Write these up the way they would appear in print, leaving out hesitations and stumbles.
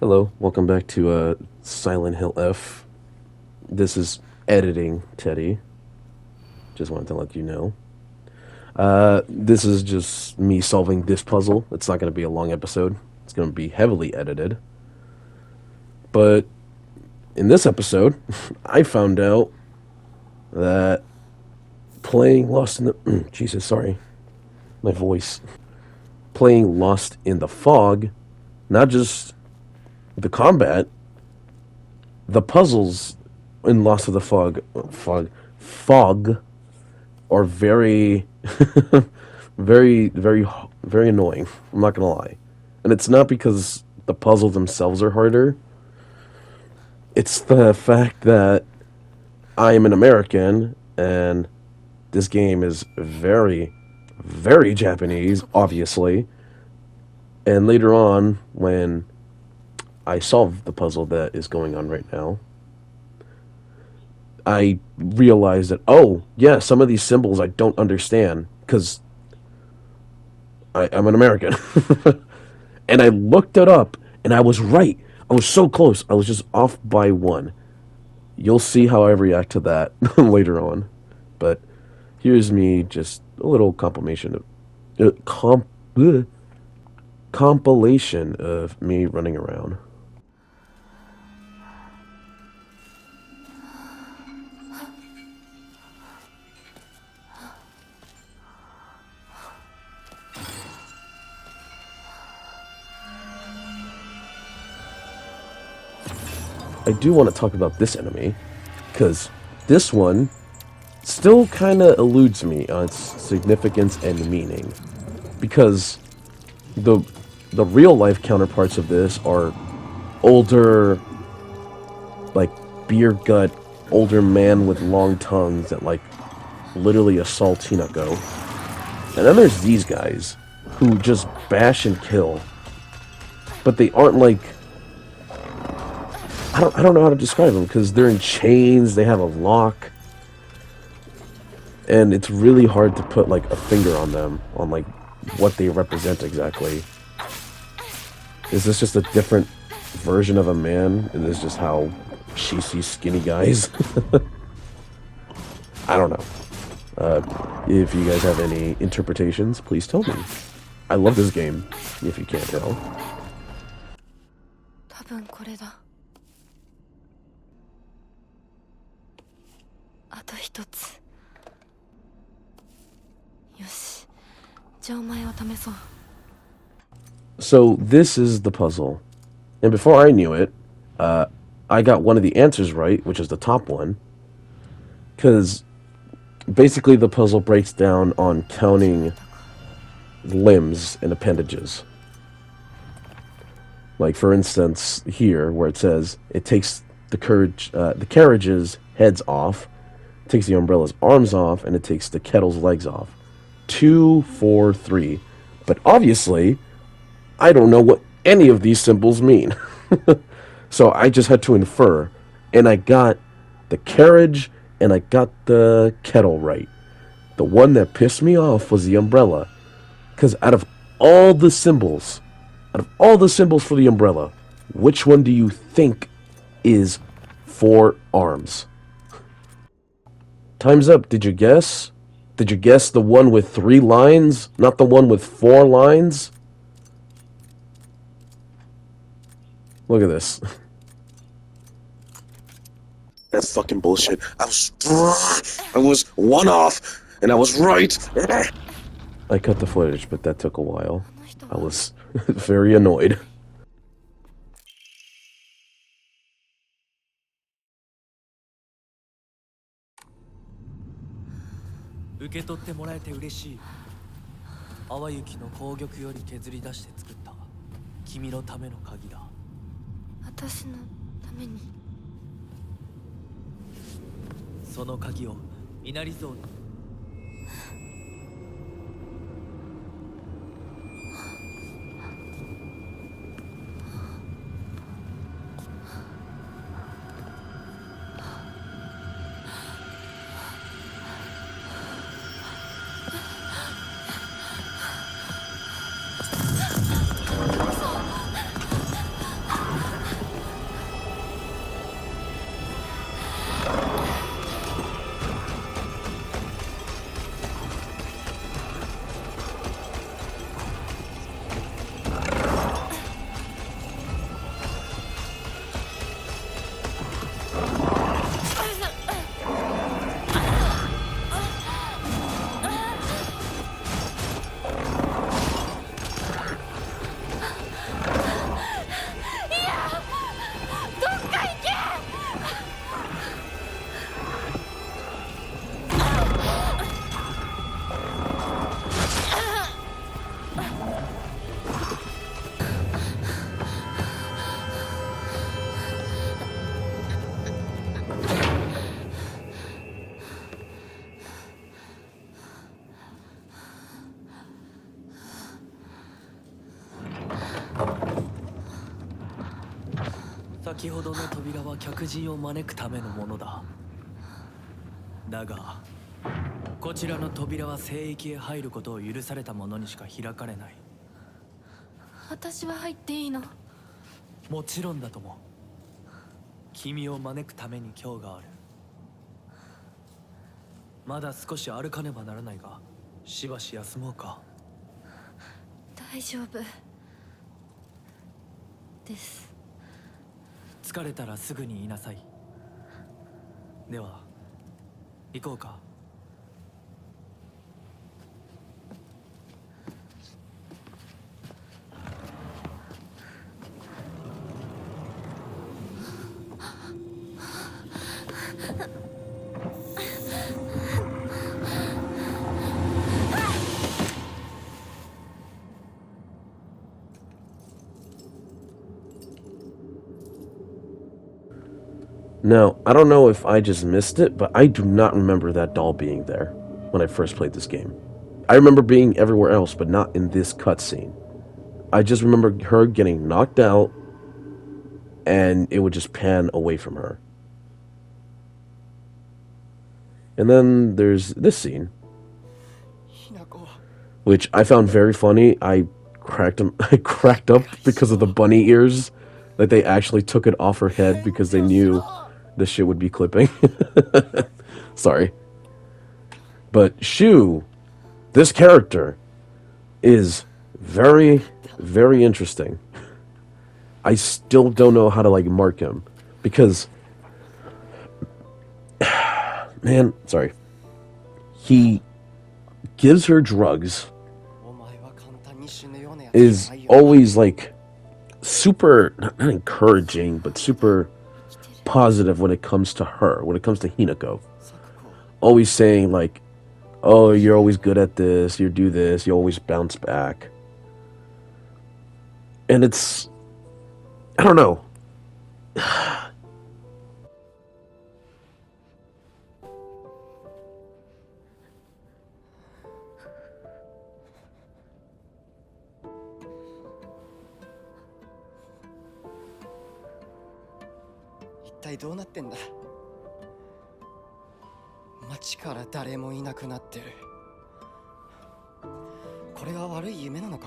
Hello, welcome back to Silent Hill F. This is editing, Teddy. Just wanted to let you know. This is just me solving this puzzle. It's not going to be a long episode. It's going to be heavily edited. But in this episode, I found out that playing Lost in the... Jesus, sorry. My voice. Playing Lost in the Fog, not just the combat, the puzzles in Lost of the Fog are very, very annoying. I'm not gonna lie, and it's not because the puzzles themselves are harder. It's the fact that I am an American and this game is very, very Japanese, obviously. And later on, when I solve the puzzle that is going on right now, I realized that, oh, yeah, some of these symbols I don't understand because I'm an American. And I looked it up, and I was right. I was so close. I was just off by one. You'll see how I react to that later on. But here's me, just a little compilation of me running around. I do want to talk about this enemy, because this one still kind of eludes me on its significance and meaning. Because the real life counterparts of this are older, like beer gut, older man with long tongues that like literally assault Hinako. And then there's these guys who just bash and kill, but they aren't like, I don't know how to describe them because they're in chains, they have a lock, and it's really hard to put like a finger on them, on like what they represent exactly. Is this just a different version of a man? Is this just how she sees skinny guys? I don't know. If you guys have any interpretations, please tell me. I love this game, if you can't tell. 多分これだ。あと一つ。よし。じゃあお前を試そう。 So this is the puzzle. And before I knew it, I got one of the answers right, which is the top one. Because basically the puzzle breaks down on counting limbs and appendages. Like for instance, here where it says it takes the carriage's heads off, takes the umbrella's arms off, and it takes the kettle's legs off. 2, 4, 3. But obviously, I don't know what any of these symbols mean. So I just had to infer, and I got the carriage and I got the kettle right. The one that pissed me off was the umbrella, because out of all the symbols for the umbrella, which one do you think is 4 arms? Time's up. Did you guess? Did you guess the one with 3 lines, not the one with 4 lines? Look at this. That's fucking bullshit. I was one off, and I was right. I cut the footage, but that took a while. I was very annoyed. 先ほどの扉は客人を招くためのものだ。だがこちらの扉は聖域へ入ることを許された者にしか開かれない。私は入っていいの？もちろんだとも。君を招くために今日がある。まだ少し歩かねばならないが、しばし休もうか。大丈夫です。疲れたらすぐに言いなさい。では行こうか。Now, I don't know if I just missed it, but I do not remember that doll being there when I first played this game. I remember being everywhere else, but not in this cutscene. I just remember her getting knocked out, and it would just pan away from her. And then there's this scene, which I found very funny. I cracked up because of the bunny ears. Like they actually took it off her head because they knew this shit would be clipping. Sorry. But Shu, this character, is very, very interesting. I still don't know how to like mark him because, man, sorry. He gives her drugs, is always like super, not encouraging, but super positive when it comes to her, when it comes to Hinako. Always saying like, oh, you're always good at this, you do this, you always bounce back. And it's, I don't know. What どうなってんだ。街から誰もいなくなってる。これは悪い夢なのか。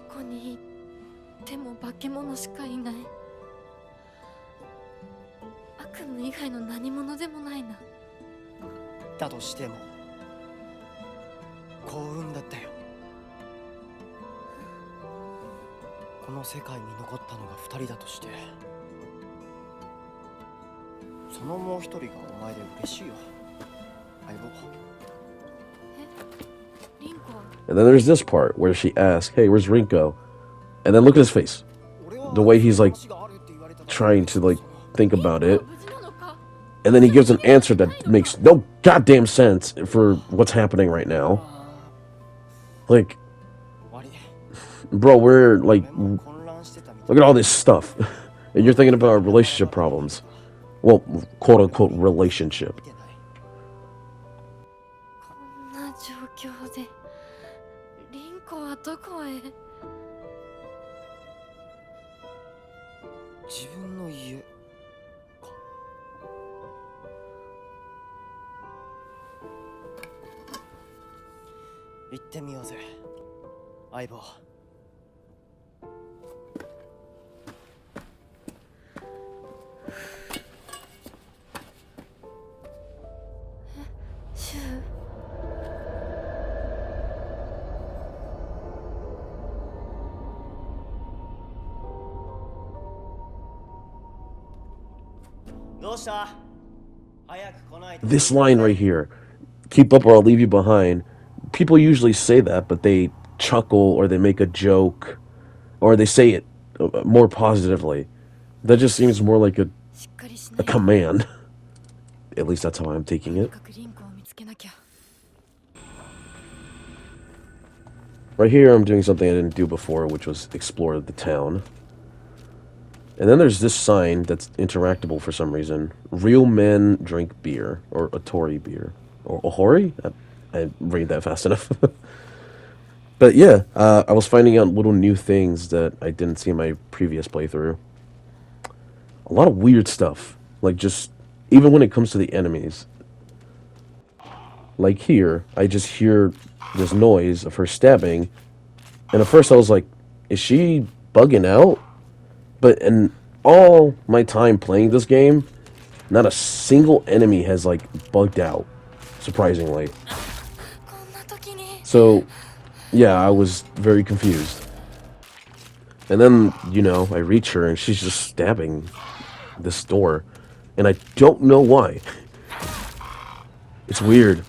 どこに行っても化け物しかいない。悪夢以外の何者でもないな。だとしても幸運だったよ。この世界に残ったのが2人だとして、そのもう一人がお前で嬉しいよ、相棒。リンコ。 And then there's this part where she asks, hey, where's Rinko? And then look at his face. The way he's like trying to like think about it. And then he gives an answer that makes no goddamn sense for what's happening right now. Like, bro, we're like, look at all this stuff. And you're thinking about our relationship problems. Well, quote unquote relationship. こんな状況でリンコはどこへ？自分の家か。行ってみようぜ、相棒。シュウ。どうした？早く来ないと。 This line right here, keep up or I'll leave you behind. People usually say that, but they chuckle or they make a joke or they say it more positively. That just seems more like a しっかりしないと。 command. At least that's how I'm taking とに it. かくリンコを見つけなきゃ。 Right here, I'm doing something I didn't do before, which was explore the town. And then there's this sign that's interactable for some reason. Real men drink beer, or Otori beer. Or Ohori? I didn't read that fast enough. But yeah, I was finding out little new things that I didn't see in my previous playthrough. A lot of weird stuff. Like, just, even when it comes to the enemies. Like here, I just hear this noise of her stabbing. And at first I was like, is she bugging out? But in all my time playing this game, not a single enemy has, like, bugged out. Surprisingly. こんな時に So, yeah, I was very confused. And then, I reach her and she's just stabbing this door. And I don't know why. It's weird.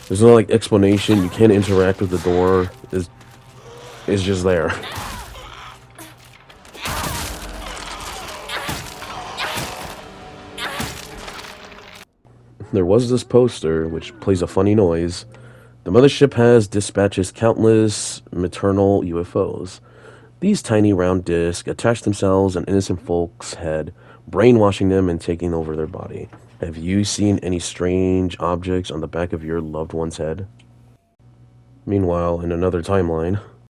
There's no, like, explanation. You can't interact with the door. It's just there. There was this poster, which plays a funny noise. The mothership has dispatches countless maternal UFOs. These tiny round discs attach themselves on innocent folks' head, brainwashing them and taking over their body. Have you seen any strange objects on the back of your loved one's head? Meanwhile, in another timeline,